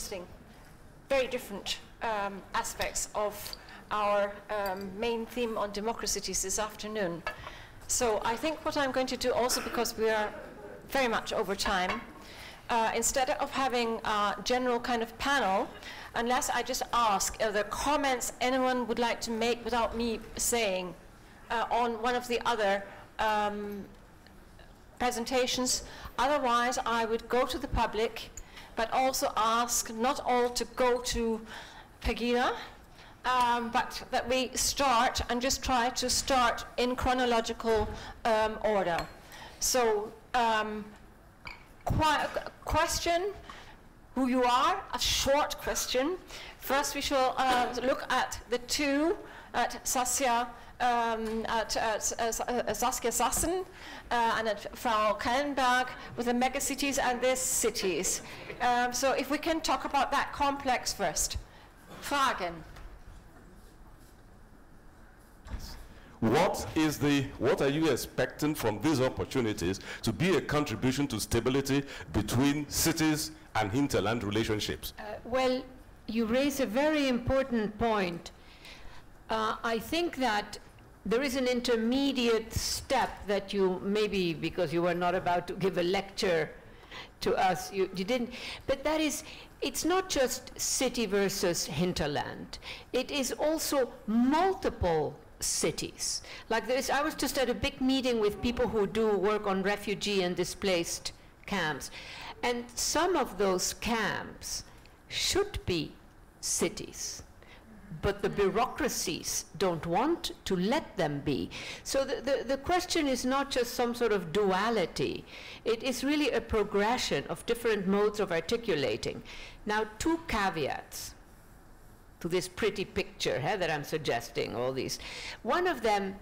interesting, very different aspects of our main theme on DemocraCITIES this afternoon. So I think what I'm going to do also, because we are very much over time, instead of having a general kind of panel, unless I just ask, are there comments anyone would like to make without me saying on one of the other presentations? Otherwise, I would go to the public, but also ask not all to go to Pegida, but that we start and just try to start in chronological order. So, question who you are, a short question. First we shall look at the two, at Saskia, Saskia Sassen and at Frau Krellenberg with the megacities and the cities. So if we can talk about that complex first. Fragen. What are you expecting from these opportunities to be a contribution to stability between cities and hinterland relationships? Well, you raise a very important point. I think that there is an intermediate step that you, maybe because you were not about to give a lecture to us, you didn't, but that is, it's not just city versus hinterland. It is also multiple cities. Like this, I was just at a big meeting with people who do work on refugee and displaced camps. And some of those camps should be cities, but the bureaucracies don't want to let them be. So the question is not just some sort of duality. It is really a progression of different modes of articulating. Now, two caveats to this pretty picture that I'm suggesting, all these. One of them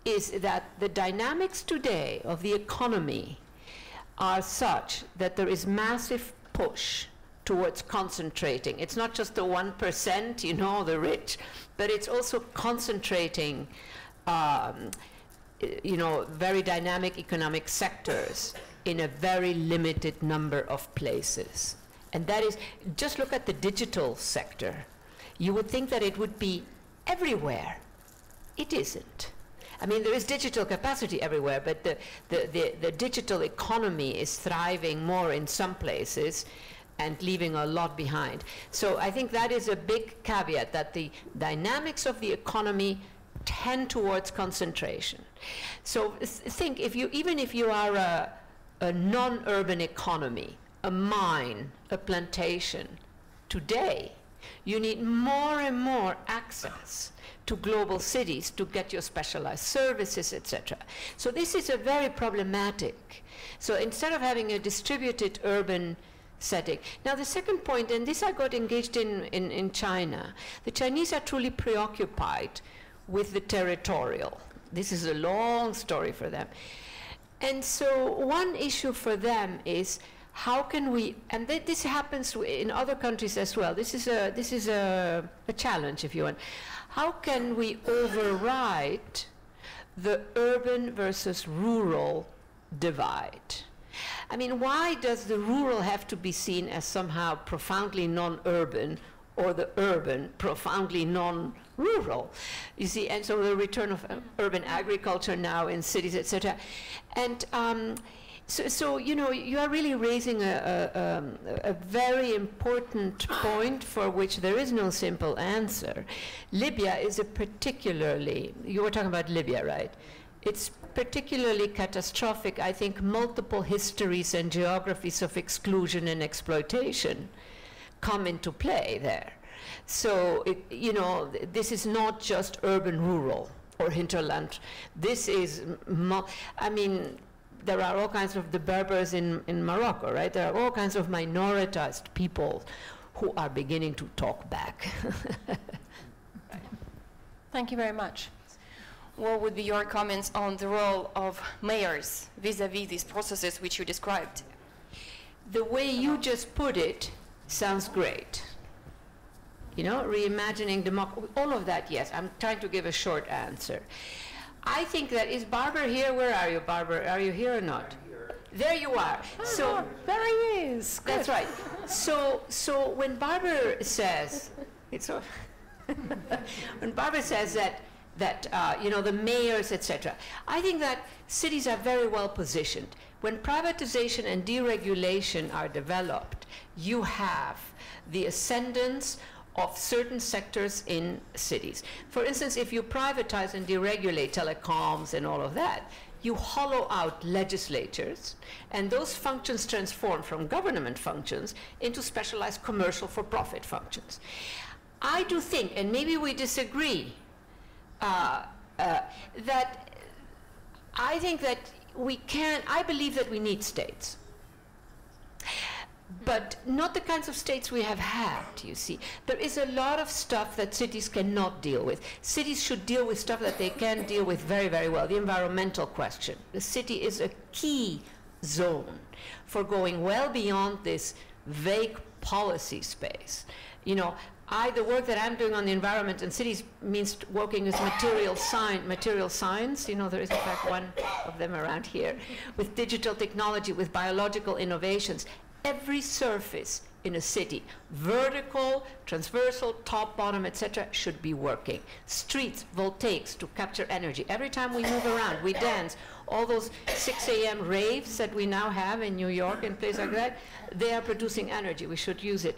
is that the dynamics today of the economy are such that there is massive push towards concentrating. It's not just the 1%, you know, the rich, but it's also concentrating, you know, very dynamic economic sectors in a very limited number of places. And that is, just look at the digital sector. You would think that it would be everywhere. It isn't. I mean, there is digital capacity everywhere, but the digital economy is thriving more in some places and leaving a lot behind. So I think that is a big caveat, that the dynamics of the economy tend towards concentration. So think, even if you are a non-urban economy, a mine, a plantation, today, you need more and more access to global cities to get your specialized services, etc. So this is a very problematic. So instead of having a distributed urban setting. Now the second point, and this I got engaged in China, the Chinese are truly preoccupied with the territorial. This is a long story for them. And so one issue for them is, how can we, and this happens in other countries as well, this is a challenge, if you want. How can we override the urban versus rural divide? I mean, why does the rural have to be seen as somehow profoundly non-urban, or the urban profoundly non-rural? You see, and so the return of urban agriculture now in cities, etc. And so, you know, you are really raising a very important point for which there is no simple answer. Libya is a particularly, you were talking about Libya, right? It's particularly catastrophic. I think multiple histories and geographies of exclusion and exploitation come into play there. So, you know, this is not just urban-rural or hinterland. This is, I mean, there are all kinds of the Berbers in Morocco, right? There are all kinds of minoritized people who are beginning to talk back. Thank you very much. What would be your comments on the role of mayors vis-a-vis these processes which you described? The way you just put it sounds great. You know, reimagining democracy, all of that, yes. I'm trying to give a short answer. I think that, is Barbara here? Where are you, Barbara? Are you here or not? There you are. So there he is. Good. that's right. So when Barbara says, when Barbara says that you know, the mayors, etc., I think that cities are very well positioned. When privatization and deregulation are developed, you have the ascendance of certain sectors in cities. For instance, if you privatize and deregulate telecoms and all of that, you hollow out legislatures, and those functions transform from government functions into specialized commercial for-profit functions. I do think, and maybe we disagree, that I think that I believe that we need states. But not the kinds of states we have had, you see. There is a lot of stuff that cities cannot deal with. Cities should deal with stuff that they can deal with very, very well. The environmental question. The city is a key zone for going well beyond this vague policy space. You know, the work that I'm doing on the environment and cities means working with material science. You know, there is in fact one of them around here, with digital technology, with biological innovations. Every surface in a city, vertical, transversal, top, bottom, etc., should be working. Streets, voltaics to capture energy. Every time we move around, we dance. All those 6 a.m. raves that we now have in New York and places like that, they are producing energy. We should use it.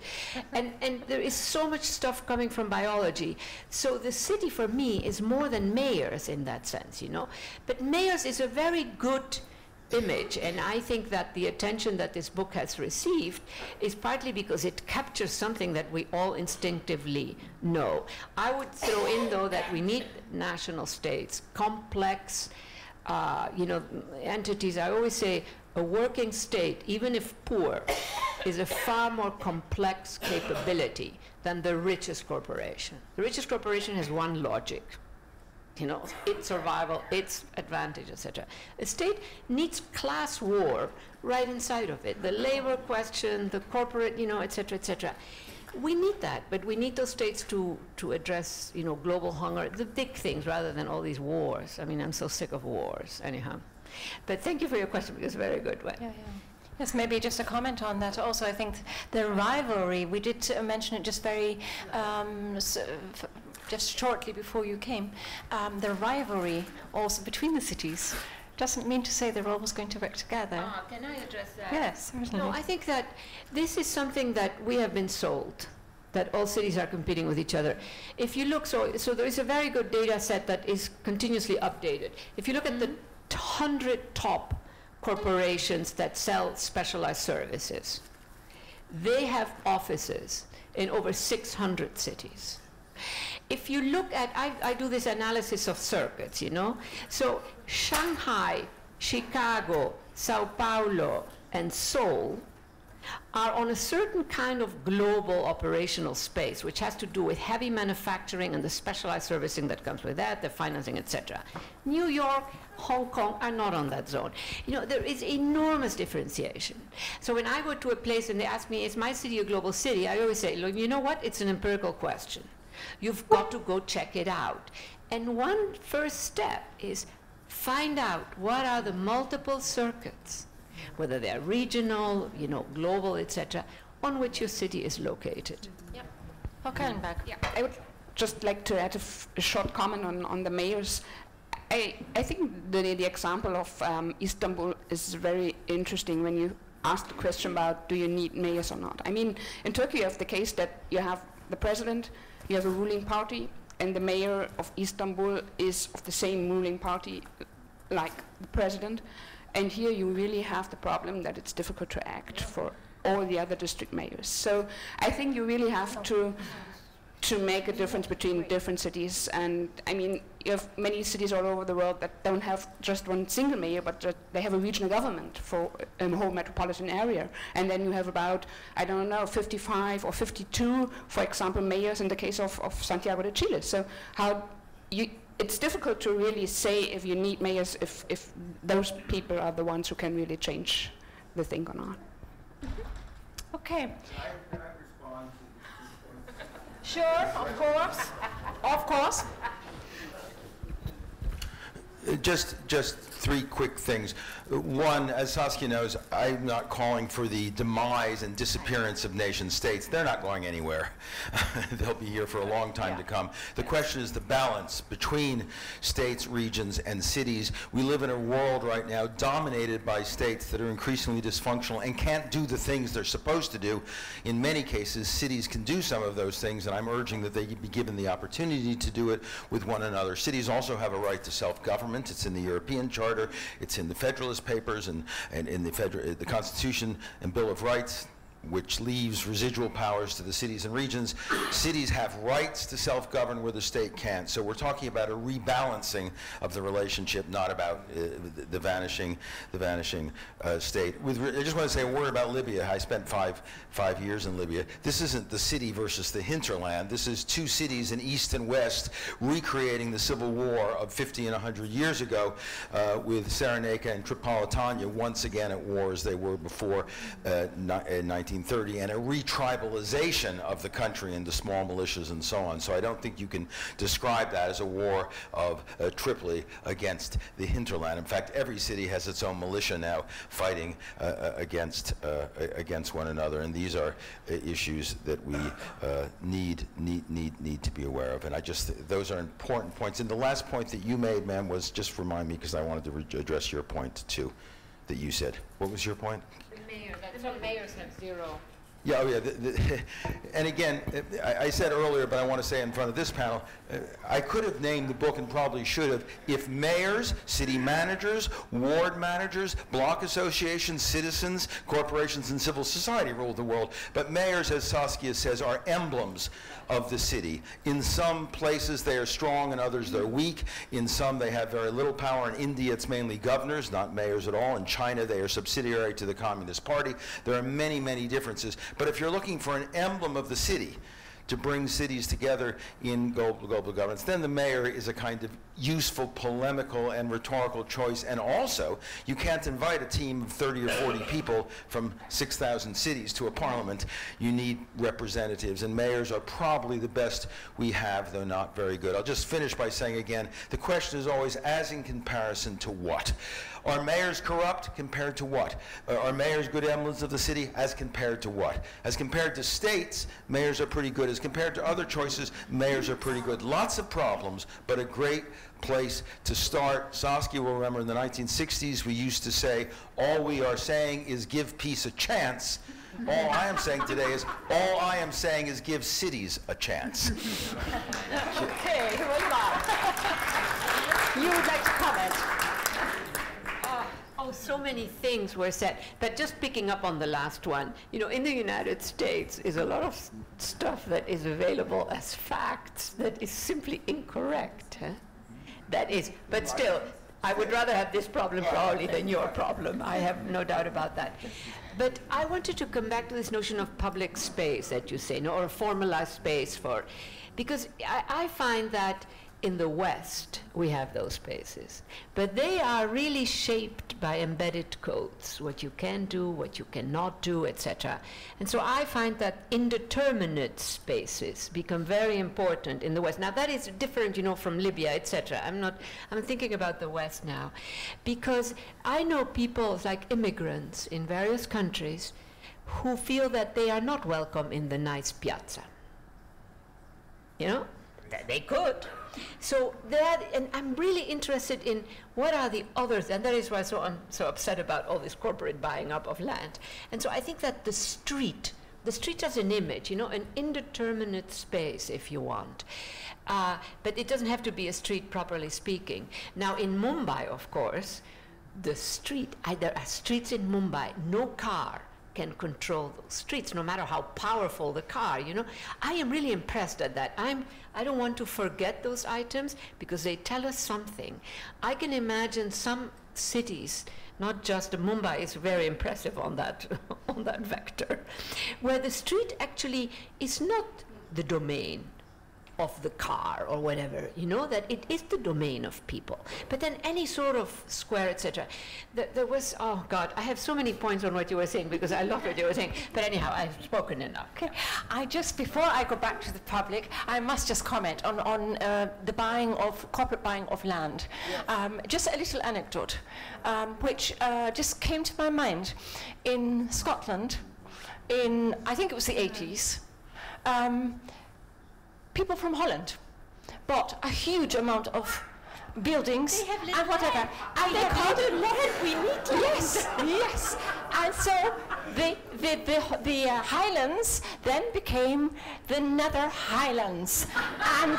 And there is so much stuff coming from biology. So the city, for me, is more than mayors in that sense, you know. But mayors is a very good image, and I think that the attention that this book has received is partly because it captures something that we all instinctively know. I would throw in, though, that we need national states, complex, you know, entities. I always say a working state, even if poor, is a far more complex capability than the richest corporation. The richest corporation has one logic. You know, its survival, its advantage, etc. A state needs class war right inside of it. The labor question, the corporate, you know, etc., etc. We need that, but we need those states to address, you know, global hunger, the big things, rather than all these wars. I mean, I'm so sick of wars, anyhow. But thank you for your question, because it's a very good one. Yeah, yeah. Yes, maybe just a comment on that. Also, I think the rivalry, we did mention it just very, just shortly before you came, the rivalry also between the cities doesn't mean to say they're always going to work together. Can I address that? Yes, certainly. No, I think that this is something that we have been sold, that all cities are competing with each other. If you look, so there is a very good data set that is continuously updated. If you look at the 100 top corporations that sell specialized services, they have offices in over 600 cities. If you look at, I do this analysis of circuits, you know, so Shanghai, Chicago, Sao Paulo, and Seoul are on a certain kind of global operational space, which has to do with heavy manufacturing and the specialized servicing that comes with that, the financing, etc. New York, Hong Kong are not on that zone. You know, there is enormous differentiation. So when I go to a place and they ask me, is my city a global city? I always say, look, you know what? It's an empirical question. You've got to go check it out. And one first step is find out what are the multiple circuits, whether they're regional, you know, global, etc., on which your city is located. Yeah. Krellenberg. Yeah, I would just like to add a short comment on the mayors. I think the example of Istanbul is very interesting when you ask the question about do you need mayors or not. I mean, in Turkey you have the case that you have the president, you have a ruling party, and the mayor of Istanbul is of the same ruling party like the president. And here you really have the problem that it's difficult to act for all the other district mayors. So I think you really have to make a difference between different cities. And I mean, you have many cities all over the world that don't have just one single mayor, but they have a regional government for a whole metropolitan area. And then you have about, I don't know, 55 or 52, for example, mayors in the case of Santiago de Chile. So it's difficult to really say if you need mayors if those people are the ones who can really change the thing or not. Okay. Can I respond to this point? Sure, of course. Of course. Just three quick things. One, as Saskia knows, I'm not calling for the demise and disappearance of nation states. They're not going anywhere. They'll be here for a long time to come. The question is the balance between states, regions, and cities. We live in a world right now dominated by states that are increasingly dysfunctional and can't do the things they're supposed to do. In many cases, cities can do some of those things, and I'm urging that they be given the opportunity to do it with one another. Cities also have a right to self-government. It's in the European Charter, it's in the Federalist Papers, and in the Constitution and Bill of Rights, which leaves residual powers to the cities and regions. Cities have rights to self-govern where the state can't. So we're talking about a rebalancing of the relationship, not about the vanishing state. I just want to say a word about Libya. I spent five years in Libya. This isn't the city versus the hinterland. This is two cities in east and west recreating the civil war of 50 and 100 years ago, with Cyrenaica and Tripolitania once again at war as they were before 1930, and a retribalization of the country into small militias and so on. So I don't think you can describe that as a war of Tripoli against the hinterland. In fact, every city has its own militia now fighting against one another, and these are issues that we need to be aware of. And those are important points. And the last point that you made, ma'am, was, just remind me, because I wanted to address your point too, that you said. What was your point? Some mayors have zero. Yeah, oh yeah. And again, I said earlier, but I want to say in front of this panel, I could have named the book and probably should have, if mayors, city managers, ward managers, block associations, citizens, corporations, and civil society ruled the world. But mayors, as Saskia says, are emblems of the city. In some places they are strong, and others they're weak. In some they have very little power. In India it's mainly governors, not mayors at all. In China they are subsidiary to the Communist Party. There are many, many differences. But if you're looking for an emblem of the city to bring cities together in global governance, then the mayor is a kind of useful, polemical, and rhetorical choice. And also, you can't invite a team of 30 or 40 people from 6,000 cities to a parliament. You need representatives, and mayors are probably the best we have, though not very good. I'll just finish by saying again, the question is always, as in comparison to what? Are mayors corrupt? Compared to what? Are mayors good emblems of the city? As compared to what? As compared to states, mayors are pretty good. As compared to other choices, mayors are pretty good. Lots of problems, but a great place to start. Saskia will remember in the 1960s we used to say, all we are saying is give peace a chance. All I am saying today is, all I am saying is give cities a chance. Okay, you would like to comment? Oh, so many things were said, but just picking up on the last one, you know, in the United States is a lot of stuff that is available as facts that is simply incorrect. Huh? That is, but still, I would rather have this problem probably than your problem. I have no doubt about that. But I wanted to come back to this notion of public space that you say, no, or a formalized space for, because I find that in the West, we have those spaces, but they are really shaped by embedded codes, what you can do, what you cannot do, etc. And so I find that indeterminate spaces become very important in the West. Now that is different, you know, from Libya, etc. I'm thinking about the West now, because I know people like immigrants in various countries who feel that they are not welcome in the nice piazza. You know, they could. So that, and I'm really interested in what are the others, and that is why I'm so upset about all this corporate buying up of land. And so I think that the street as an image, you know, an indeterminate space, if you want. But it doesn't have to be a street, properly speaking. Now, in Mumbai, of course, the street, there are streets in Mumbai, no car can control those streets, no matter how powerful the car, you know. I am really impressed at that. I don't want to forget those items because they tell us something. I can imagine some cities, not just Mumbai is very impressive on that, on that vector, where the street actually is not the domain of the car or whatever, you know, that it is the domain of people. But then any sort of square, etc. There was, oh God, I have so many points on what you were saying because I love what you were saying. But anyhow, I've spoken enough. Okay, before I go back to the public, I must just comment on the corporate buying of land. Yeah. Just a little anecdote, which just came to my mind. In Scotland, in, I think it was the 80s, people from Holland bought a huge amount of buildings and whatever. And they called it land. We need land. Yes, yes. And so the Highlands then became the Nether Highlands. And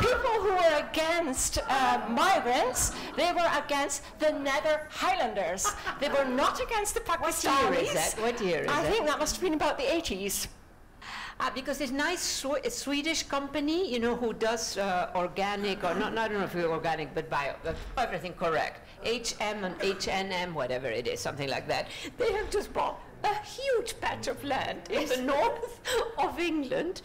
people who were against migrants, they were against the Nether Highlanders. They were not against the Pakistanis. What year is that? What year is that? I think that must have been about the 80s. Because this nice Swedish company, you know, who does organic, or not, I don't know if it's organic, but bio, everything correct. HM and HNM, whatever it is, something like that. They have just bought a huge patch of land in the north of England,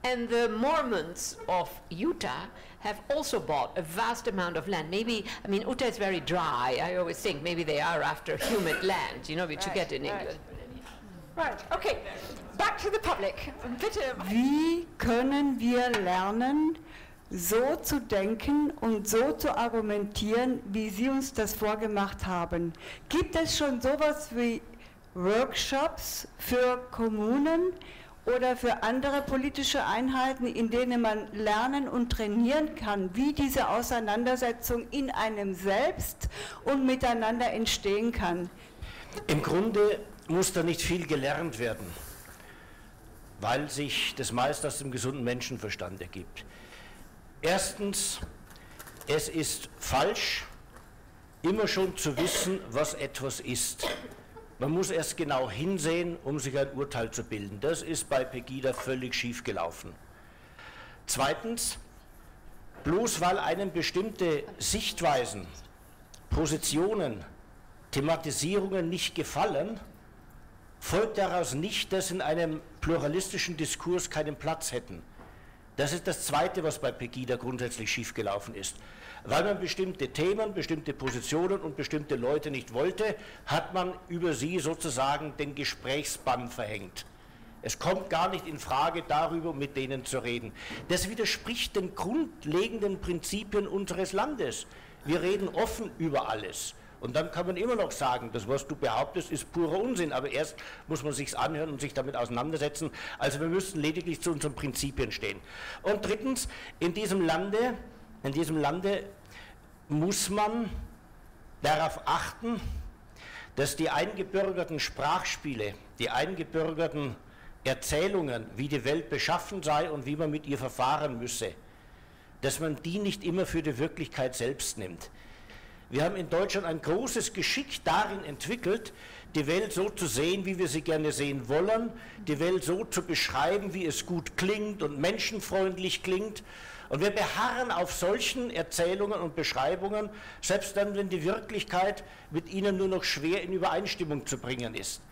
and the Mormons of Utah have also bought a vast amount of land. Maybe, I mean, Utah is very dry. I always think maybe they are after humid land, you know, which you get in England. Right, okay. Back to the public. Bitte. Wie können wir lernen, so zu denken und so zu argumentieren, wie Sie uns das vorgemacht haben? Gibt es schon sowas wie Workshops für Kommunen oder für andere politische Einheiten, in denen man lernen und trainieren kann, wie diese Auseinandersetzung in einem selbst und miteinander entstehen kann? Im Grunde muss da nicht viel gelernt werden, weil sich das meiste aus dem gesunden Menschenverstand ergibt. Erstens, es ist falsch, immer schon zu wissen, was etwas ist. Man muss erst genau hinsehen, um sich ein Urteil zu bilden. Das ist bei Pegida völlig schief gelaufen. Zweitens, bloß weil einem bestimmte Sichtweisen, Positionen, Thematisierungen nicht gefallen, folgt daraus nicht, dass in einem pluralistischen Diskurs keinen Platz hätten. Das ist das Zweite, was bei Pegida grundsätzlich schiefgelaufen ist. Weil man bestimmte Themen, bestimmte Positionen und bestimmte Leute nicht wollte, hat man über sie sozusagen den Gesprächsbann verhängt. Es kommt gar nicht in Frage, darüber mit denen zu reden. Das widerspricht den grundlegenden Prinzipien unseres Landes. Wir reden offen über alles. Und dann kann man immer noch sagen, das, was du behauptest, ist purer Unsinn. Aber erst muss man sich's anhören und sich damit auseinandersetzen. Also wir müssen lediglich zu unseren Prinzipien stehen. Und drittens, in diesem Lande muss man darauf achten, dass die eingebürgerten Sprachspiele, die eingebürgerten Erzählungen, wie die Welt beschaffen sei und wie man mit ihr verfahren müsse, dass man die nicht immer für die Wirklichkeit selbst nimmt. Wir haben in Deutschland ein großes Geschick darin entwickelt, die Welt so zu sehen, wie wir sie gerne sehen wollen, die Welt so zu beschreiben, wie es gut klingt und menschenfreundlich klingt. Und wir beharren auf solchen Erzählungen und Beschreibungen, selbst dann, wenn die Wirklichkeit mit ihnen nur noch schwer in Übereinstimmung zu bringen ist.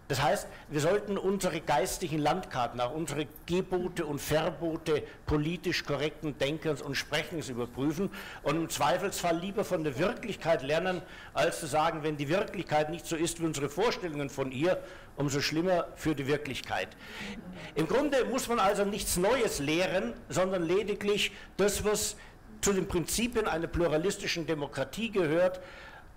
Das heißt, wir sollten unsere geistigen Landkarten, auch unsere Gebote und Verbote politisch korrekten Denkens und Sprechens überprüfen und im Zweifelsfall lieber von der Wirklichkeit lernen, als zu sagen, wenn die Wirklichkeit nicht so ist wie unsere Vorstellungen von ihr, umso schlimmer für die Wirklichkeit. Im Grunde muss man also nichts Neues lehren, sondern lediglich das, was zu den Prinzipien einer pluralistischen Demokratie gehört,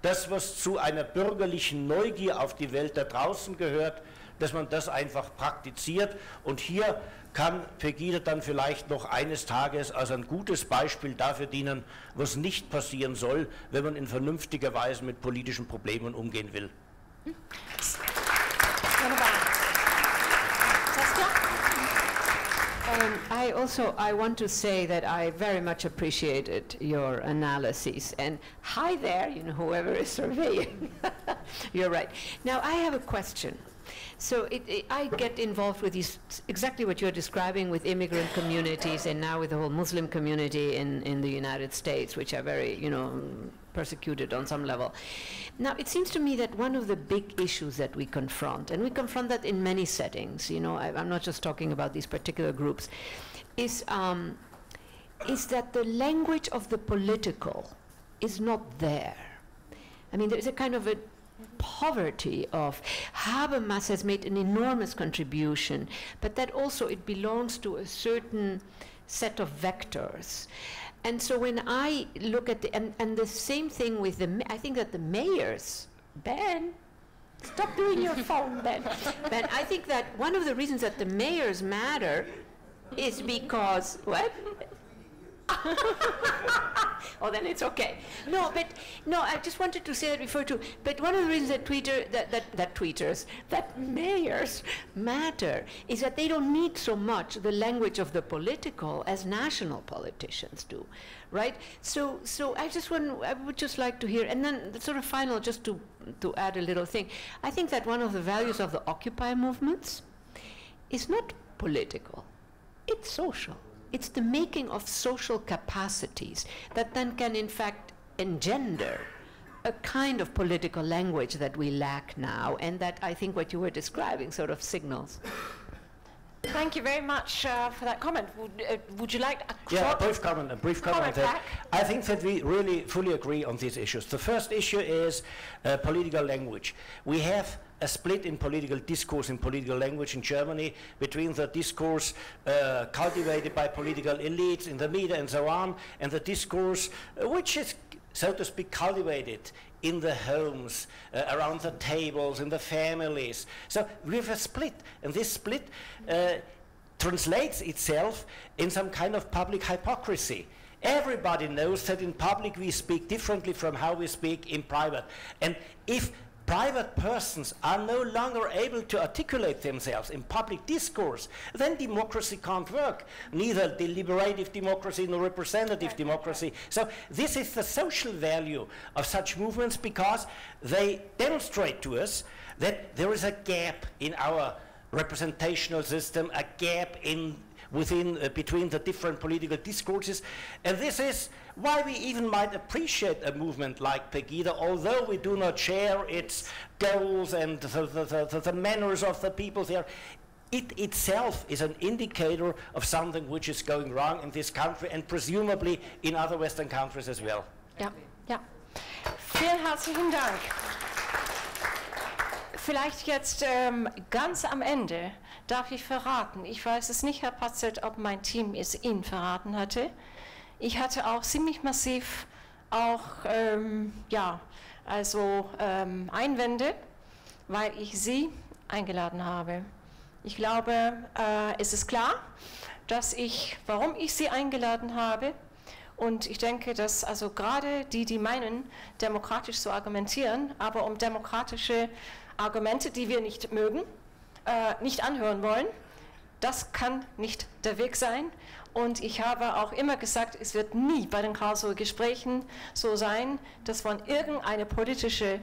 das, was zu einer bürgerlichen Neugier auf die Welt da draußen gehört, dass man das einfach praktiziert. Und hier kann Pegida dann vielleicht noch eines Tages als ein gutes Beispiel dafür dienen, was nicht passieren soll, wenn man in vernünftiger Weise mit politischen Problemen umgehen will. Wunderbar. Saskia? I want to say that I very much appreciated your analysis. And hi there, you know, whoever is surveying. You're right. Now, I have a question. So I get involved with these, exactly what you're describing, with immigrant communities and now with the whole Muslim community in the United States, which are very, you know, persecuted on some level. Now, it seems to me that one of the big issues that we confront, and we confront that in many settings, you know, I'm not just talking about these particular groups, is is that the language of the political is not there. I mean, there's a kind of a poverty of Habermas has made an enormous contribution, but that also it belongs to a certain set of vectors. And so when I look at and the same thing with I think that the mayors, Ben, stop doing your phone, Ben. Ben, I think that one of the reasons that the mayors matter is because, what? Oh, then it's okay. No, but no, I just wanted to say that before too. But one of the reasons that mayors matter is that they don't need so much the language of the political as national politicians do, right? So I would just like to hear, and then the sort of final, just to add a little thing. I think that one of the values of the Occupy movements is not political; it's social. It's the making of social capacities that then can, in fact, engender a kind of political language that we lack now, and that I think what you were describing sort of signals. Thank you very much for that comment. Would you like a brief comment there. I think that we really fully agree on these issues. The first issue is political language. We have a split in political discourse, in political language in Germany, between the discourse cultivated by political elites in the media and so on, and the discourse which is, so to speak, cultivated in the homes, around the tables, in the families. So we have a split, and this split translates itself in some kind of public hypocrisy. Everybody knows that in public we speak differently from how we speak in private. And if private persons are no longer able to articulate themselves in public discourse, then democracy can't work, neither deliberative democracy nor representative democracy. So this is the social value of such movements, because they demonstrate to us that there is a gap in our representational system, a gap between the different political discourses, and this is why we even might appreciate a movement like Pegida, although we do not share its goals and the manners of the people there. It itself is an indicator of something which is going wrong in this country, and presumably in other Western countries as well. Ja, ja. Vielen herzlichen Dank. Vielleicht jetzt ganz am Ende darf ich verraten, ich weiß es nicht, Herr Patzelt, ob mein Team es Ihnen verraten hatte. Ich hatte auch ziemlich massiv Einwände, weil ich Sie eingeladen habe. Ich glaube, es ist klar, warum ich Sie eingeladen habe. Und ich denke, dass also gerade die meinen, demokratisch zu argumentieren, aber um demokratische Argumente, die wir nicht mögen, nicht anhören wollen, das kann nicht der Weg sein. Und ich habe auch immer gesagt, es wird nie bei den Karlsruher Gesprächen so sein, dass von irgendeiner politischen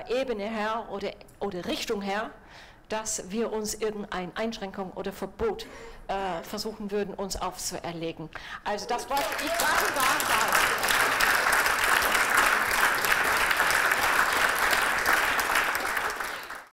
Ebene her oder Richtung her, dass wir uns irgendeine Einschränkung oder Verbot versuchen würden, uns aufzuerlegen. Also das wollte ich ganz klar sagen.